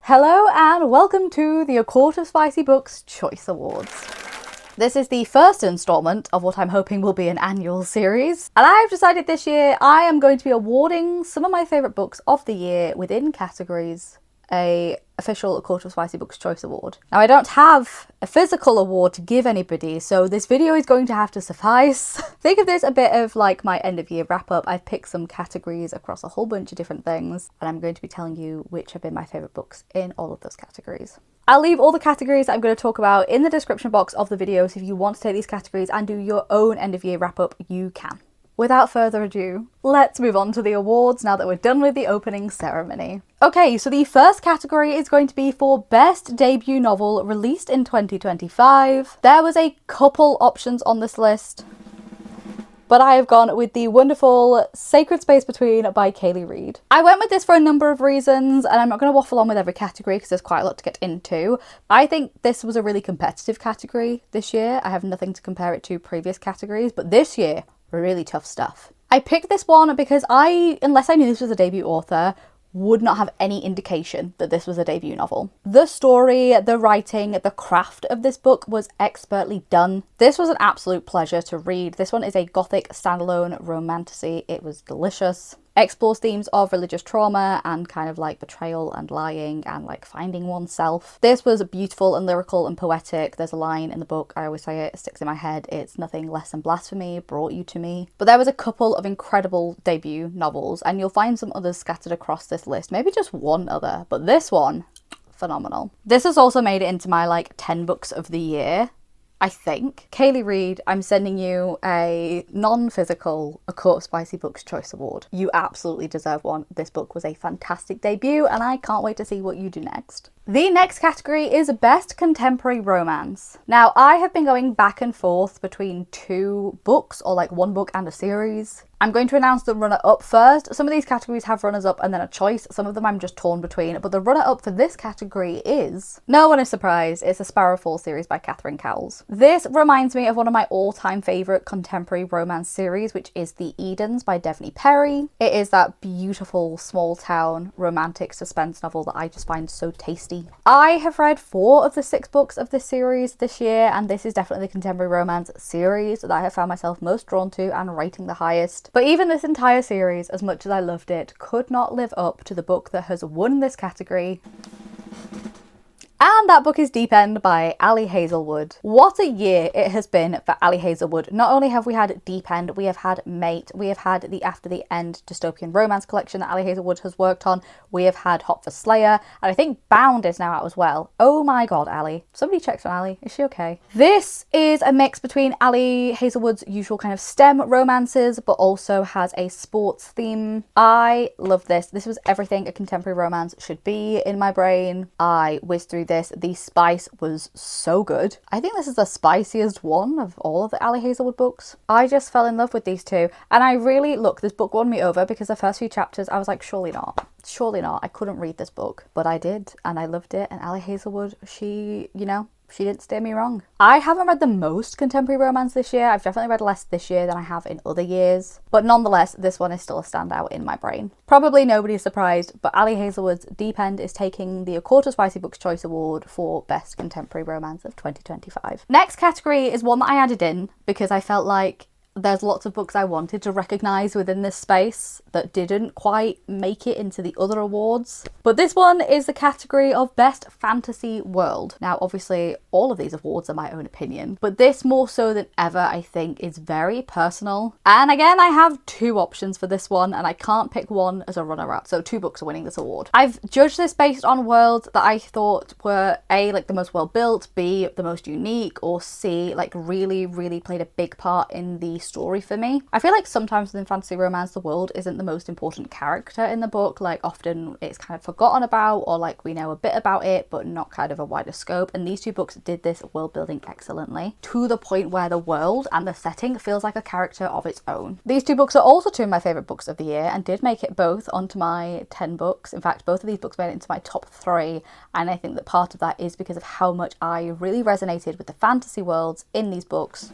Hello and welcome to the Acourtofspicybooks Choice Awards. This is the first instalment of what I'm hoping will be an annual series, and I've decided this year I am going to be awarding some of my favourite books of the year within categories a official Acourtofspicybooks Choice Award. Now, I don't have a physical award to give anybody, so this video is going to have to suffice. Think of this a bit of like my end of year wrap up. I've picked some categories across a whole bunch of different things, and I'm going to be telling you which have been my favourite books in all of those categories. I'll leave all the categories that I'm going to talk about in the description box of the video, so if you want to take these categories and do your own end of year wrap up, you can. Without further ado, let's move on to the awards now that we're done with the opening ceremony. Okay, so the first category is going to be for Best Debut Novel released in 2025. There was a couple options on this list, but I have gone with the wonderful Sacred Space Between by Kaylee Reid. I went with this for a number of reasons, and I'm not going to waffle on with every category because there's quite a lot to get into. I think this was a really competitive category this year. I have nothing to compare it to previous categories, but this year, really tough stuff. I picked this one because unless I knew this was a debut author, would not have any indication that this was a debut novel. The story, the writing, the craft of this book was expertly done. This was an absolute pleasure to read. This one is a gothic standalone romantasy. It was delicious. Explores themes of religious trauma and kind of like betrayal and lying and like finding oneself. This was beautiful and lyrical and poetic. There's a line in the book, I always say it sticks in my head, it's nothing less than blasphemy brought you to me. But there was a couple of incredible debut novels, and you'll find some others scattered across this list, maybe just one other, but this one, phenomenal. This has also made it into my like 10 books of the year, I think. Kaylee Reid, I'm sending you a non-physical Acourtofspicybooks Choice Award. You absolutely deserve one. This book was a fantastic debut, and I can't wait to see what you do next. The next category is Best Contemporary Romance. Now, I have been going back and forth between two books, or like one book and a series. I'm going to announce the runner-up first. Some of these categories have runners-up and then a choice. Some of them I'm just torn between. But the runner-up for this category is, no one is surprised, it's a Sparrowfall series by Catherine Cowles. This reminds me of one of my all-time favourite contemporary romance series, which is The Edens by Devney Perry. It is that beautiful small-town romantic suspense novel that I just find so tasty. I have read 4 of the 6 books of this series this year, and this is definitely the contemporary romance series that I have found myself most drawn to and rating the highest. But even this entire series, as much as I loved it, could not live up to the book that has won this category. And that book is Deep End by Ali Hazelwood. What a year it has been for Ali Hazelwood. Not only have we had Deep End, we have had Mate, we have had the After the End dystopian romance collection that Ali Hazelwood has worked on, we have had Hot for Slayer, and I think Bound is now out as well. Oh my god, Ali. Somebody checks on Ali. Is she okay? This is a mix between Ali Hazelwood's usual kind of STEM romances, but also has a sports theme. I love this. This was everything a contemporary romance should be in my brain. I whizzed through this. The spice was so good. I think this is the spiciest one of all of the Ali Hazelwood books. I just fell in love with these two, and I really, look, this book won me over because the first few chapters I was like, surely not. Surely not. I couldn't read this book, but I did, and I loved it. And Ali Hazelwood, she didn't steer me wrong. I haven't read the most contemporary romance this year. I've definitely read less this year than I have in other years. But nonetheless, this one is still a standout in my brain. Probably nobody's surprised, but Ali Hazelwood's Deep End is taking the Acourtofspicybooks Choice Award for Best Contemporary Romance of 2025. Next category is one that I added in because I felt like there's lots of books I wanted to recognise within this space that didn't quite make it into the other awards. But this one is the category of Best Fantasy World. Now, obviously, all of these awards are my own opinion, but this more so than ever, I think, is very personal. And again, I have 2 options for this one, and I can't pick one as a runner-up, so 2 books are winning this award. I've judged this based on worlds that I thought were A, like the most well-built, B, the most unique, or C, like really, really played a big part in the story for me. I feel like sometimes within fantasy romance, the world isn't the most important character in the book. Like often it's kind of forgotten about, or like we know a bit about it, but not kind of a wider scope. And these 2 books did this world building excellently to the point where the world and the setting feels like a character of its own. These 2 books are also 2 of my favourite books of the year and did make it both onto my 10 books. In fact, both of these books made it into my top 3. And I think that part of that is because of how much I really resonated with the fantasy worlds in these books.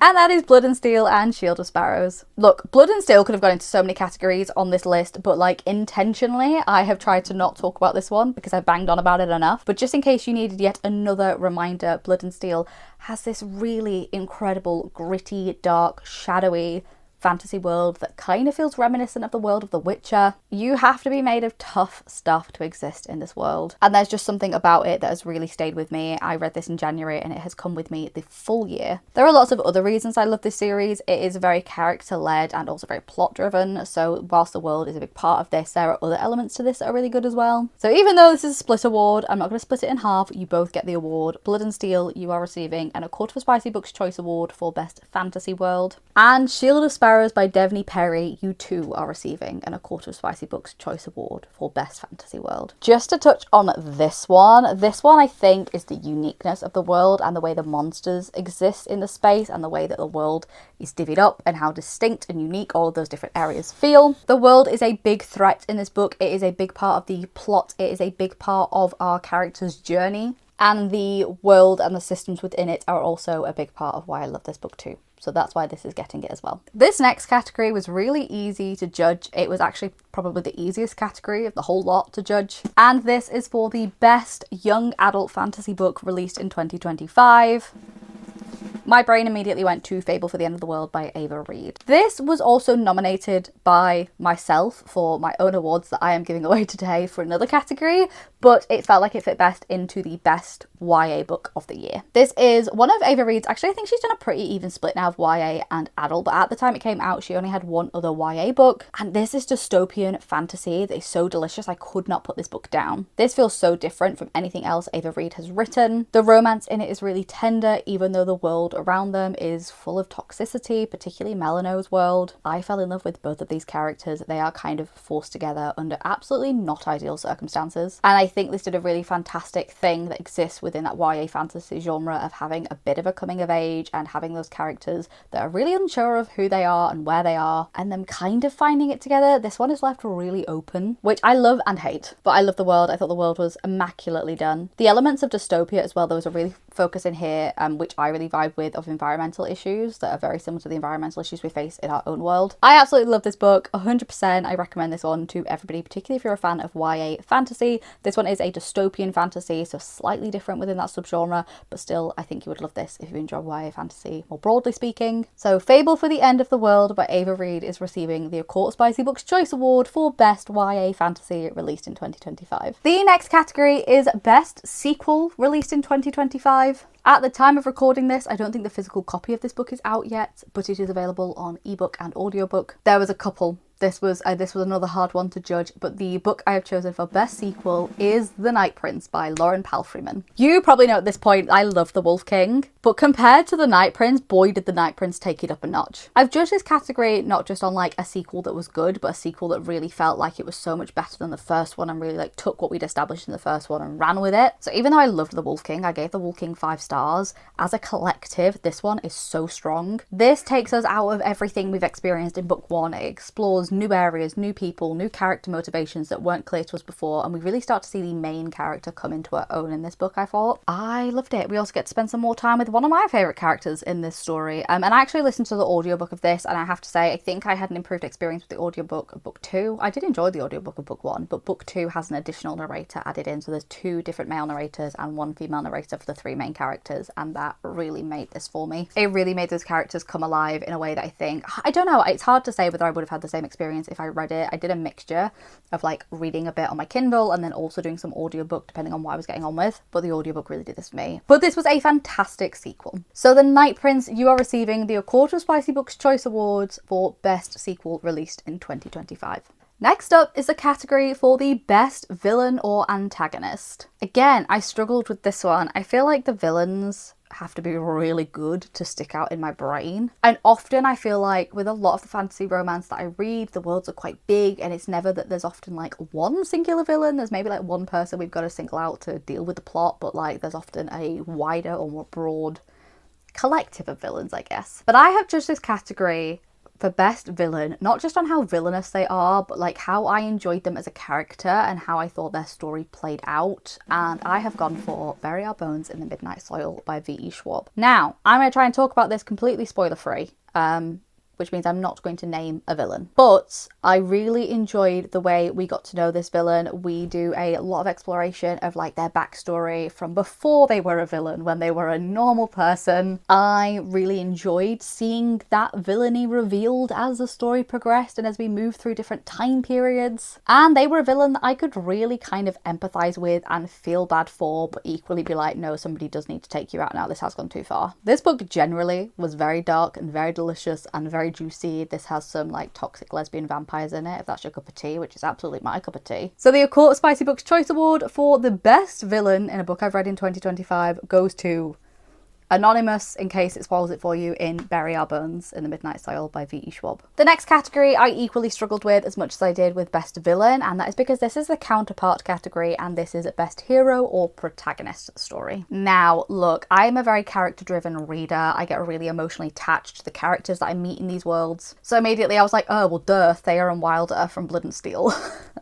And that is Blood and Steel and Shield of Sparrows. Look, Blood and Steel could have gone into so many categories on this list, but like intentionally, I have tried to not talk about this one because I've banged on about it enough. But just in case you needed yet another reminder, Blood and Steel has this really incredible, gritty, dark, shadowy fantasy world that kind of feels reminiscent of the world of The Witcher. You have to be made of tough stuff to exist in this world, and there's just something about it that has really stayed with me. I read this in January and it has come with me the full year. There are lots of other reasons I love this series. It is very character led and also very plot driven, so whilst the world is a big part of this, there are other elements to this that are really good as well. So even though this is a split award, I'm not going to split it in half. You both get the award. Blood and Steel, you are receiving an Acourtofspicybooks Choice Award for Best Fantasy World, and Shield of Sparrows by Devney Perry, you too are receiving an Acourtofspicybooks Choice Award for Best Fantasy World. Just to touch on this one I think is the uniqueness of the world and the way the monsters exist in the space and the way that the world is divvied up and how distinct and unique all of those different areas feel. The world is a big threat in this book. It is a big part of the plot. It is a big part of our character's journey, and the world and the systems within it are also a big part of why I love this book too. So that's why this is getting it as well. This next category was really easy to judge. It was actually probably the easiest category of the whole lot to judge. And this is for the best young adult fantasy book released in 2025. My brain immediately went to Fable for the End of the World by Ava Reid. This was also nominated by myself for my own awards that I am giving away today for another category, but it felt like it fit best into the best YA book of the year. This is one of Ava Reid's, actually I think she's done a pretty even split now of YA and adult, but at the time it came out she only had one other YA book, and this is dystopian fantasy that is so delicious. I could not put this book down. This feels so different from anything else Ava Reid has written. The romance in it is really tender, even though the world around them is full of toxicity, particularly Melano's world. I fell in love with both of these characters. They are kind of forced together under absolutely not ideal circumstances, and I think this did a really fantastic thing that exists within that YA fantasy genre of having a bit of a coming of age and having those characters that are really unsure of who they are and where they are and them kind of finding it together. This one is left really open, which I love and hate, but I love the world. I thought the world was immaculately done. The elements of dystopia as well, there was a really focus in here which I really vibe with, of environmental issues that are very similar to the environmental issues we face in our own world. I absolutely love this book, 100%. I recommend this one to everybody, particularly if you're a fan of YA fantasy. This one is a dystopian fantasy, so slightly different within that subgenre, but still I think you would love this if you enjoy YA fantasy more broadly speaking. So Fable for the End of the World by Ava Reid is receiving the Acourtofspicybooks Choice Award for Best YA Fantasy released in 2025. The next category is Best Sequel released in 2025. At the time of recording this, I don't think the physical copy of this book is out yet, but it is available on ebook and audiobook. There was a couple. This was another hard one to judge, but the book I have chosen for best sequel is The Night Prince by Lauren Palfreyman. You probably know at this point I love The Wolf King, but compared to The Night Prince, boy did The Night Prince take it up a notch. I've judged this category not just on like a sequel that was good, but a sequel that really felt like it was so much better than the first one and really like took what we'd established in the first one and ran with it. So even though I loved The Wolf King, I gave The Wolf King 5 stars. As a collective, this one is so strong. This takes us out of everything we've experienced in book 1. It explores new areas, new people, new character motivations that weren't clear to us before, and we really start to see the main character come into her own in this book. I thought I loved it. We also get to spend some more time with one of my favourite characters in this story, and I actually listened to the audiobook of this, and I have to say I think I had an improved experience with the audiobook of book 2. I did enjoy the audiobook of book 1, but book 2 has an additional narrator added in, so there's 2 different male narrators and 1 female narrator for the 3 main characters, and that really made this for me. It really made those characters come alive in a way that I think, I don't know, it's hard to say whether I would have had the same experience if I read it. I did a mixture of like reading a bit on my Kindle and then also doing some audiobook depending on what I was getting on with, but the audiobook really did this for me. But this was a fantastic sequel. So The Night Prince, you are receiving the Acourtofspicybooks Choice Awards for Best Sequel released in 2025. Next up is the category for the best villain or antagonist. Again, I struggled with this one. I feel like the villains have to be really good to stick out in my brain, and often I feel like with a lot of the fantasy romance that I read, the worlds are quite big and it's never that there's often like one singular villain. There's maybe like one person we've got to single out to deal with the plot, but like there's often a wider or more broad collective of villains, I guess. But I have judged this category for best villain, not just on how villainous they are, but like how I enjoyed them as a character and how I thought their story played out. And I have gone for Bury Our Bones in the Midnight Soil by V.E. Schwab. Now, I'm going to try and talk about this completely spoiler free. Which means I'm not going to name a villain. But I really enjoyed the way we got to know this villain. We do a lot of exploration of like their backstory from before they were a villain, when they were a normal person. I really enjoyed seeing that villainy revealed as the story progressed and as we moved through different time periods. And they were a villain that I could really kind of empathize with and feel bad for, but equally be like, no, somebody does need to take you out now. This has gone too far. This book generally was very dark and very delicious and very juicy. This has some like toxic lesbian vampires in it, if that's your cup of tea, which is absolutely my cup of tea. So the Acourtofspicybooks Choice Award for the best villain in a book I've read in 2025 goes to Anonymous, in case it spoils it for you, in Bury Our Bones in the Midnight Soil by V.E. Schwab. The next category I equally struggled with as much as I did with Best Villain, and that is because this is the counterpart category and this is Best Hero or Protagonist story. Now, look, I am a very character-driven reader. I get really emotionally attached to the characters that I meet in these worlds. So immediately I was like, oh, well, duh, Thayer and Wilder from Blood and Steel.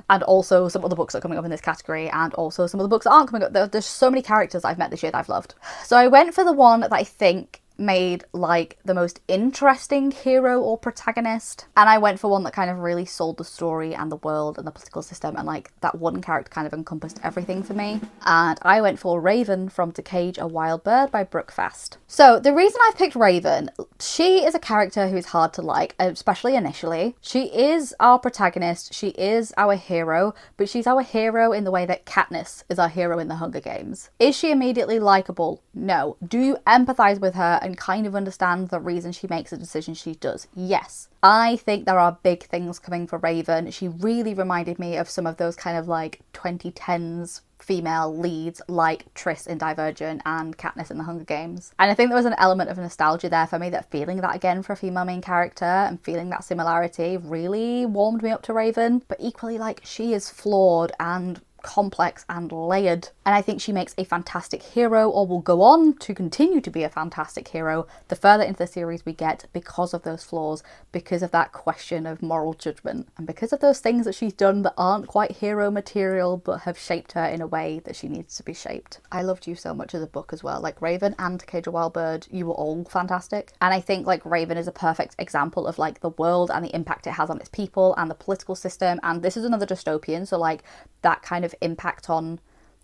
And also some other books that are coming up in this category, and also some of the books that aren't coming up. There's so many characters I've met this year that I've loved. So I went for the one that I think made like the most interesting hero or protagonist, and I went for one that kind of really sold the story and the world and the political system, and like that one character kind of encompassed everything for me, and I went for Raven from To Cage a Wild Bird by Brooke Fast. So the reason I've picked Raven, she is a character who is hard to like, especially initially. She is our protagonist, she is our hero, but she's our hero in the way that Katniss is our hero in the Hunger Games. Is she immediately likable? No. Do you empathize with her and kind of understand the reason she makes the decision she does? Yes. I think there are big things coming for Raven. She really reminded me of some of those kind of like 2010s female leads like Triss in Divergent and Katniss in the Hunger Games. And I think there was an element of nostalgia there for me, that feeling that again for a female main character and feeling that similarity really warmed me up to Raven. But equally, like, she is flawed and complex and layered, and I think she makes a fantastic hero, or will go on to continue to be a fantastic hero the further into the series we get, because of those flaws, because of that question of moral judgment, and because of those things that she's done that aren't quite hero material but have shaped her in a way that she needs to be shaped. I loved you so much as a book as well. Like Raven and To Cage a Wild Bird, you were all fantastic, and I think like Raven is a perfect example of like the world and the impact it has on its people and the political system, and this is another dystopian, so like that kind of impact on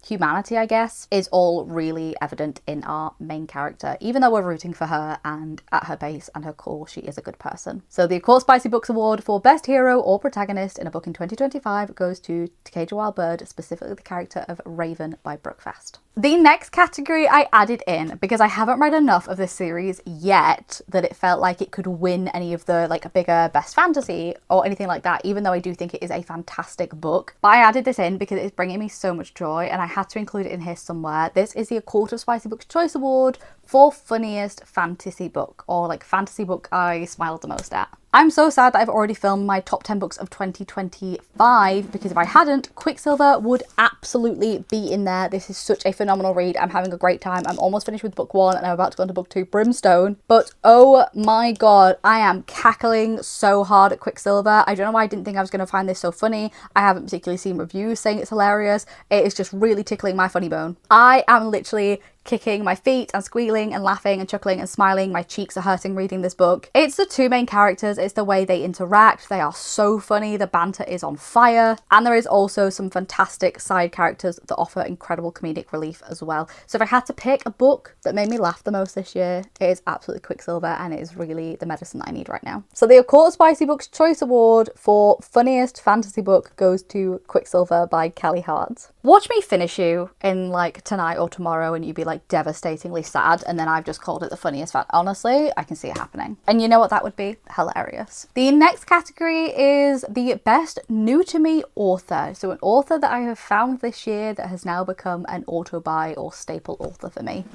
humanity, I guess, is all really evident in our main character, even though we're rooting for her, and at her base and her core she is a good person. So the Acourtofspicybooks Award for Best Hero or Protagonist in a book in 2025 goes to Cage a Wild Bird, specifically the character of Raven by Brooke Fast. The next category I added in because I haven't read enough of this series yet that it felt like it could win any of the like bigger best fantasy or anything like that, even though I do think it is a fantastic book. But I added this in because it's bringing me so much joy and I had to include it in here somewhere. This is the Acourtofspicybooks Choice Award for funniest fantasy book, or like fantasy book I smiled the most at. I'm so sad that I've already filmed my top 10 books of 2025, because if I hadn't, Quicksilver would absolutely be in there. This is such a phenomenal read. I'm having a great time. I'm almost finished with book 1 and I'm about to go into book 2, Brimstone. But oh my god, I am cackling so hard at Quicksilver. I don't know why I didn't think I was going to find this so funny. I haven't particularly seen reviews saying it's hilarious. It is just really tickling my funny bone. I am literally kicking my feet and squealing and laughing and chuckling and smiling. My cheeks are hurting reading this book. It's the two main characters, it's the way they interact. They are so funny, the banter is on fire, and there is also some fantastic side characters that offer incredible comedic relief as well. So if I had to pick a book that made me laugh the most this year, it is absolutely Quicksilver, and it is really the medicine that I need right now. So the Acourtofspicybooks Choice Award for funniest fantasy book goes to Quicksilver by Kelly Hart. Watch me finish you in like tonight or tomorrow and you'd be like devastatingly sad, and then I've just called it the funniest fan. Honestly, I can see it happening. And you know what that would be? Hilarious. The next category is the best new to me author. So an author that I have found this year that has now become an auto-buy or staple author for me.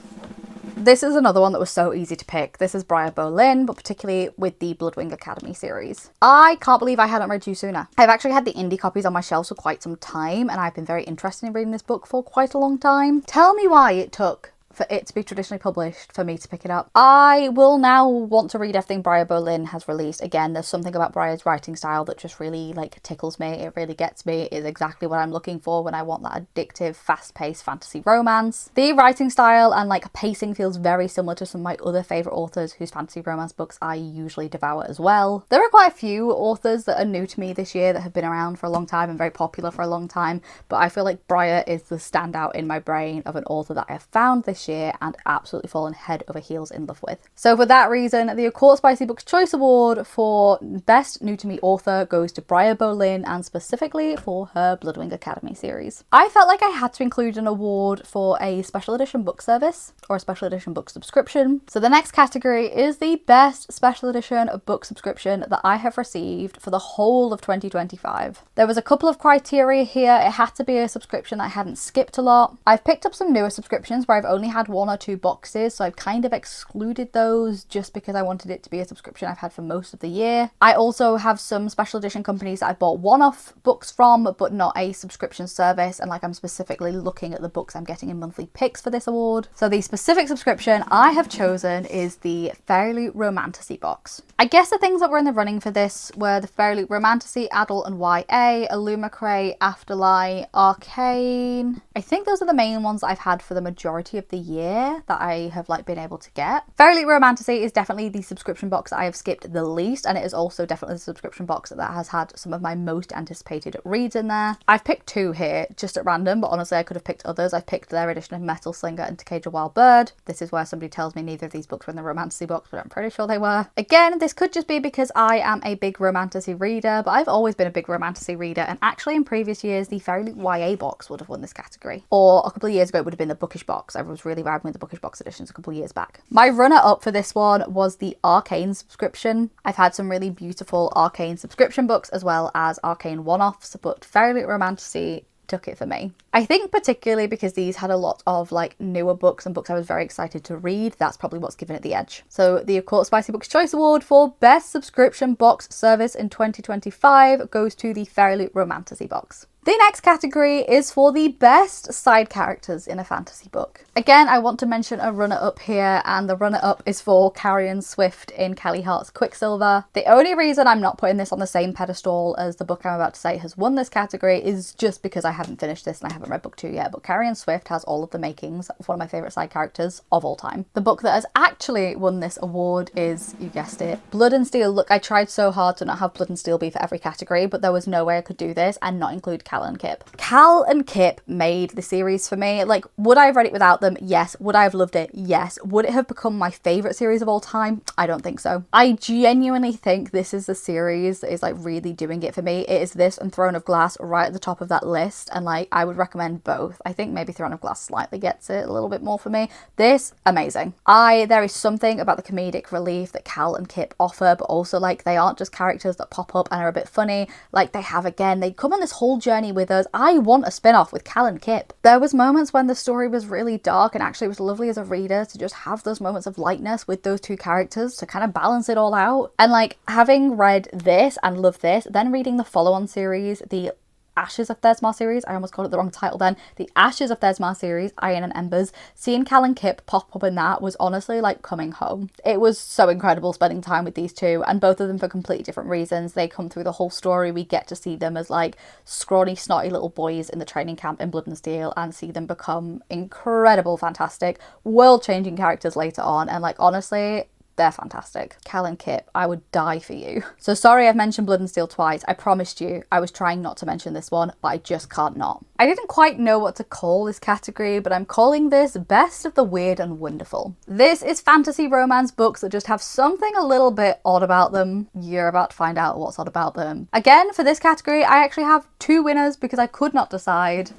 This is another one that was so easy to pick. This is Briar Bolin, but particularly with the Bloodwing Academy series. I can't believe I hadn't read you sooner. I've actually had the indie copies on my shelves for quite some time, and I've been very interested in reading this book for quite a long time. Tell me why it took for it to be traditionally published for me to pick it up. I will now want to read everything Briar Bolin has released. Again, there's something about Briar's writing style that just really like tickles me. It really gets me. It is exactly what I'm looking for when I want that addictive, fast-paced fantasy romance. The writing style and like pacing feels very similar to some of my other favourite authors whose fantasy romance books I usually devour as well. There are quite a few authors that are new to me this year that have been around for a long time and very popular for a long time, but I feel like Briar is the standout in my brain of an author that I have found this year and absolutely fallen head over heels in love with. So for that reason, the Acourtofspicybooks Choice Award for Best New to Me Author goes to Briar Bolin, and specifically for her Bloodwing Academy series. I felt like I had to include an award for a special edition book service or a special edition book subscription. So the next category is the best special edition book subscription that I have received for the whole of 2025. There was a couple of criteria here. It had to be a subscription I hadn't skipped a lot. I've picked up some newer subscriptions where I've only had 1 or 2 boxes, so I've kind of excluded those just because I wanted it to be a subscription I've had for most of the year. I also have some special edition companies that I bought one-off books from, but not a subscription service, and like I'm specifically looking at the books I'm getting in monthly picks for this award. So the specific subscription I have chosen is the Fairly Romantasy box. I guess the things that were in the running for this were the Fairly Romantasy, Adult and YA, Illumicray, Afterlight, Arcane. I think those are the main ones that I've had for the majority of the year that I have like been able to get. Fairly Romantasy is definitely the subscription box that I have skipped the least, and it is also definitely the subscription box that has had some of my most anticipated reads in there. I've picked 2 here just at random, but honestly I could have picked others. I've picked their edition of Metal Slinger and To Cage a Wild Bird. This is where somebody tells me neither of these books were in the Romantasy box, but I'm pretty sure they were. Again, this could just be because I am a big Romantasy reader, but I've always been a big Romantasy reader, and actually in previous years the Fairly YA box would have won this category. Or a couple of years ago it would have been the Bookish box. I was really vibing with the Bookish box editions a couple of years back. My runner-up for this one was the Arcane subscription. I've had some really beautiful Arcane subscription books as well as Arcane one-offs, but Fairly Romantasy took it for me. I think particularly because these had a lot of like newer books and books I was very excited to read. That's probably what's given it the edge. So the Acourtofspicybooks Choice Award for Best Subscription Box Service in 2025 goes to the Fairly Romantasy box. The next category is for the best side characters in a fantasy book. Again, I want to mention a runner-up here, and the runner-up is for Carrion Swift in Kelly Hart's Quicksilver. The only reason I'm not putting this on the same pedestal as the book I'm about to say has won this category is just because I haven't finished this and I haven't read book 2 yet, but Carrion Swift has all of the makings of one of my favourite side characters of all time. The book that has actually won this award is, you guessed it, Blood and Steel. Look, I tried so hard to not have Blood and Steel be for every category, but there was no way I could do this and not include Cal and Kip. Cal and Kip made the series for me. Like, would I have read it without them? Yes. Would I have loved it? Yes. Would it have become my favourite series of all time? I don't think so. I genuinely think this is the series that is like really doing it for me. It is this and Throne of Glass right at the top of that list, and like I would recommend both. I think maybe Throne of Glass slightly gets it a little bit more for me. This, amazing. There is something about the comedic relief that Cal and Kip offer, but also like they aren't just characters that pop up and are a bit funny. Like they come on this whole journey with us. I want a spin-off with Cal and Kip. There was moments when the story was really dark, and actually it was lovely as a reader to just have those moments of lightness with those two characters to kind of balance it all out. And like having read this and loved this, then reading the follow-on series, the Ashes of Thesmar series, I almost called it the wrong title then, the Ashes of Thesmar series, Iron and Embers, seeing Cal and Kip pop up in that was honestly like coming home. It was so incredible spending time with these two, and both of them for completely different reasons. They come through the whole story. We get to see them as like scrawny, snotty little boys in the training camp in Blood and Steel, and see them become incredible, fantastic, world-changing characters later on, and like honestly, they're fantastic. Cal and Kip, I would die for you. So sorry I've mentioned Blood and Steel twice. I promised you I was trying not to mention this one, but I just can't not. I didn't quite know what to call this category, but I'm calling this Best of the Weird and Wonderful. This is fantasy romance books that just have something a little bit odd about them. You're about to find out what's odd about them. Again, for this category, I actually have 2 winners because I could not decide.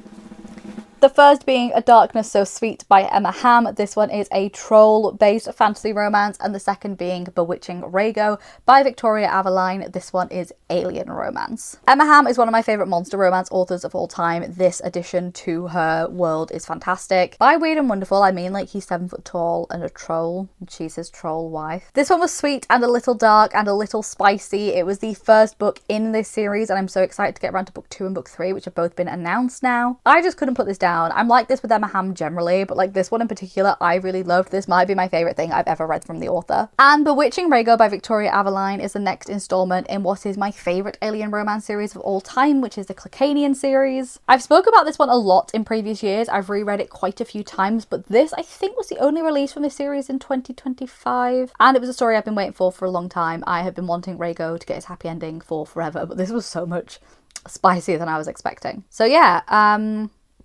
The first being A Darkness So Sweet by Emma Hamm. This one is a troll-based fantasy romance. And the second being Bewitching Rago by Victoria Aveline. This one is alien romance. Emma Hamm is one of my favourite monster romance authors of all time. This addition to her world is fantastic. By weird and wonderful, I mean like he's 7 foot tall and a troll, and she's his troll wife. This one was sweet and a little dark and a little spicy. It was the first book in this series, and I'm so excited to get around to book 2 and book 3, which have both been announced now. I just couldn't put this down. down. I'm like this with Emma Ham generally, but like this one in particular, I really loved. This might be my favourite thing I've ever read from the author. And Bewitching Rago by Victoria Aveline is the next instalment in what is my favourite alien romance series of all time, which is the Clarkanian series. I've spoke about this one a lot in previous years. I've reread it quite a few times, but this I think was the only release from this series in 2025. And it was a story I've been waiting for a long time. I have been wanting Rago to get his happy ending for forever, but this was so much spicier than I was expecting. So yeah,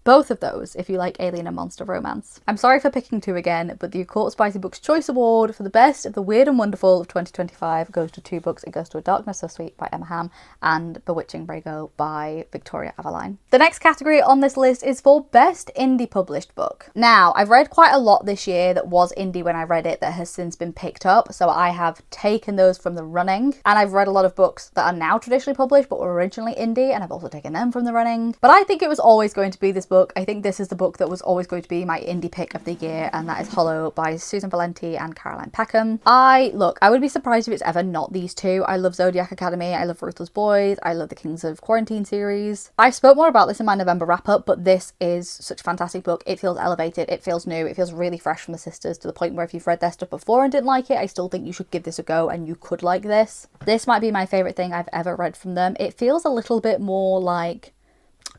both of those if you like alien and monster romance. I'm sorry for picking two again, but the Acourtofspicybooks Choice Award for the best of the weird and wonderful of 2025 goes to two books. It goes to A Darkness So Sweet by Emma Ham and Bewitching Rago by Victoria Aveline. The next category on this list is for best indie published book. Now, I've read quite a lot this year that was indie when I read it that has since been picked up, so I have taken those from the running, and I've read a lot of books that are now traditionally published but were originally indie, and I've also taken them from the running. But I think it was always going to be this book. I think this is the book that was always going to be my indie pick of the year, and that is Hollow by Susan Valenti and Caroline Peckham. I would be surprised if it's ever not these two. I love Zodiac Academy, I love Ruthless Boys, I love the Kings of Quarantine series. I spoke more about this in my November wrap up, but this is such a fantastic book. It feels elevated, it feels new, it feels really fresh from the sisters, to the point where if you've read their stuff before and didn't like it, I still think you should give this a go and you could like this. This might be my favourite thing I've ever read from them. It feels a little bit more like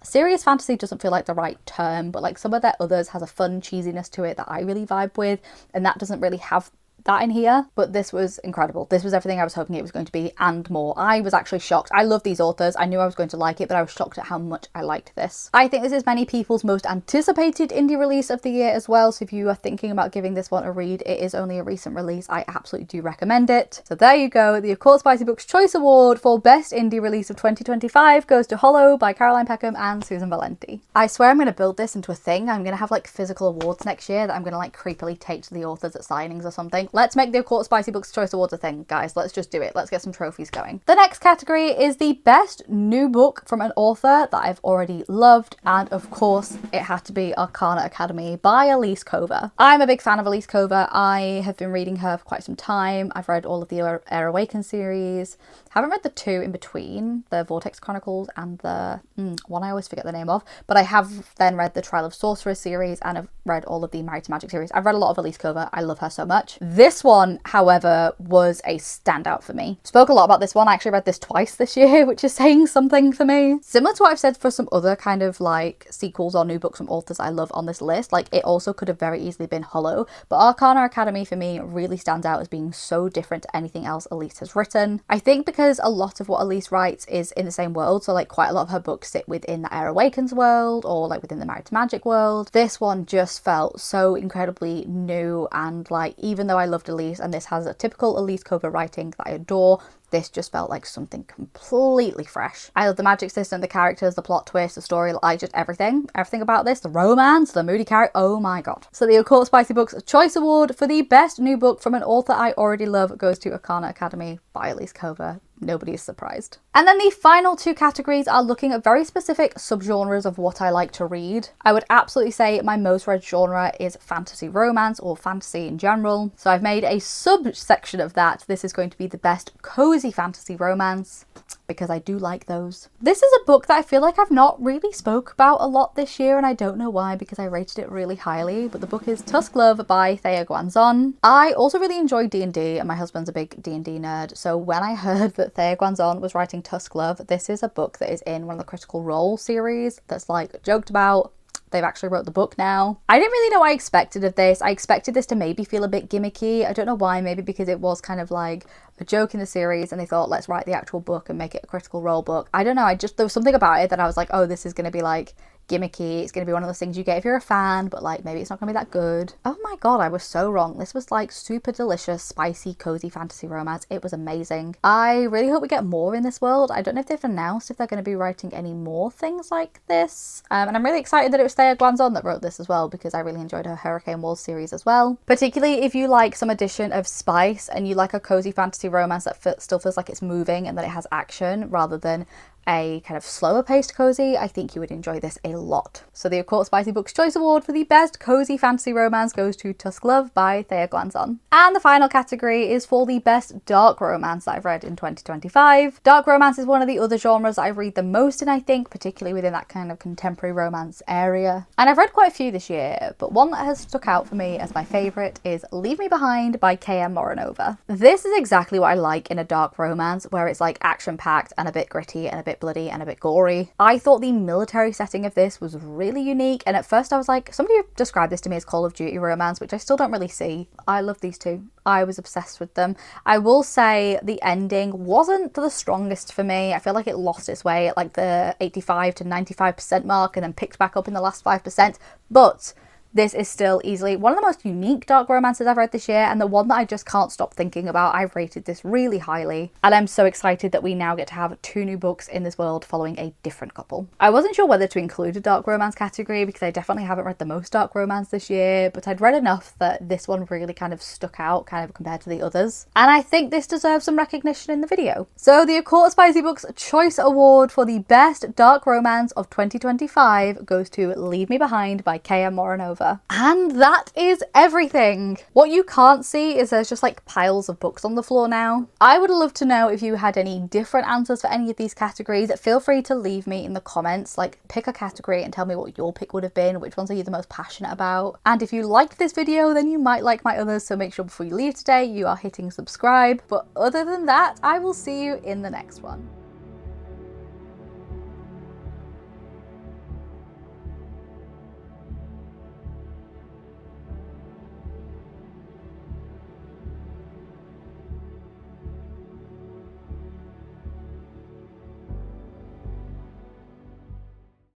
serious fantasy, doesn't feel like the right term, but like some of their others has a fun cheesiness to it that I really vibe with, and that doesn't really have that in here. But this was incredible. This was everything I was hoping it was going to be and more. I was actually shocked. I love these authors. I knew I was going to like it, but I was shocked at how much I liked this. I think this is many people's most anticipated indie release of the year as well, so if you are thinking about giving this one a read, it is only a recent release. I absolutely do recommend it. So there you go. The Acourtofspicybooks Choice Award for Best Indie Release of 2025 goes to Hollow by Caroline Peckham and Susan Valenti. I swear I'm going to build this into a thing. I'm going to have like physical awards next year that I'm going to like creepily take to the authors at signings or something. Let's make the Acourtofspicybooks Choice Awards a thing, guys. Let's just do it. Let's get some trophies going. The next category is the best new book from an author that I've already loved, and of course it had to be Arcana Academy by Elise Cover. I'm a big fan of Elise Cover. I have been reading her for quite some time. I've read all of the Air Awakened series. Haven't read the two in between, the Vortex Chronicles and the one I always forget the name of, but I have then read the Trial of Sorcerers series and have read all of the Married to Magic series. I've read a lot of Elise Cover. I love her so much. This one, however, was a standout for me. Spoke a lot about this one. I actually read this twice this year, which is saying something for me. Similar to what I've said for some other kind of like sequels or new books from authors I love on this list, like it also could have very easily been Hollow, but Arcana Academy for me really stands out as being so different to anything else Elise has written. I think because a lot of what Elise writes is in the same world, so like quite a lot of her books sit within the Air Awakens world or like within the Married to Magic world. This one just felt so incredibly new, and like even though I loved Elise and this has a typical Elise Cover writing that I adore, this just felt like something completely fresh. I love the magic system, the characters, the plot twist, the story, like just everything about this, the romance, the moody character, oh my god. So the Acourtofspicybooks Choice Award for the best new book from an author I already love goes to Arcana Academy by Elise Cover. Nobody is surprised. And then the final two categories are looking at very specific subgenres of what I like to read. I would absolutely say my most read genre is fantasy romance or fantasy in general. So I've made a subsection of that. This is going to be the best cozy fantasy romance, because I do like those. This is a book that I feel like I've not really spoke about a lot this year, and I don't know why, because I rated it really highly, but the book is Tusk Love by Thea Guanzon. I also really enjoy D&D, and my husband's a big D&D nerd, so when I heard that Thea Guanzon was writing Tusk Love, this is a book that is in one of the Critical Role series that's like joked about. They've actually wrote the book now. I didn't really know what I expected of this. I expected this to maybe feel a bit gimmicky. I don't know why, maybe because it was kind of like a joke in the series and they thought, let's write the actual book and make it a Critical Role book. I don't know, there was something about it that I was like, oh, this is going to be like gimmicky. It's going to be one of those things you get if you're a fan, but like maybe it's not going to be that good. Oh my god, I was so wrong. This was like super delicious, spicy, cozy fantasy romance. It was amazing. I really hope we get more in this world. I don't know if they've announced if they're going to be writing any more things like this. And I'm really excited that it was Thea Guanzon that wrote this as well, because I really enjoyed her Hurricane Wars series as well. Particularly if you like some addition of spice and you like a cozy fantasy romance that still feels like it's moving and that it has action rather than a kind of slower paced cozy, I think you would enjoy this a lot. So the Acourtofspicybooks Choice Award for the best cozy fantasy romance goes to Tusk Love by Thea Glanzon. And the final category is for the best dark romance that I've read in 2025. Dark romance is one of the other genres that I read the most in, I think, particularly within that kind of contemporary romance area. And I've read quite a few this year, but one that has stuck out for me as my favourite is Leave Me Behind by K.M. Moronova. This is exactly what I like in a dark romance, where it's like action-packed and a bit gritty and a bit bloody and a bit gory. I thought the military setting of this was really unique, and at first I was like, somebody described this to me as Call of Duty romance, which I still don't really see. I love these two. I was obsessed with them. I will say the ending wasn't the strongest for me. I feel like it lost its way at like the 85 to 95% mark and then picked back up in the last 5%, but this is still easily one of the most unique dark romances I've read this year, and the one that I just can't stop thinking about. I've rated this really highly, and I'm so excited that we now get to have 2 new books in this world following a different couple. I wasn't sure whether to include a dark romance category because I definitely haven't read the most dark romance this year, but I'd read enough that this one really kind of stuck out kind of compared to the others, and I think this deserves some recognition in the video. So the Acourtofspicybooks Choice Award for the best dark romance of 2025 goes to Leave Me Behind by K.M. Moronova. And that is everything. What you can't see is there's just like piles of books on the floor now. I would love to know if you had any different answers for any of these categories. Feel free to leave me in the comments, like pick a category and tell me what your pick would have been, which ones are you the most passionate about. And if you liked this video, then you might like my others, so make sure before you leave today you are hitting subscribe. But other than that, I will see you in the next one.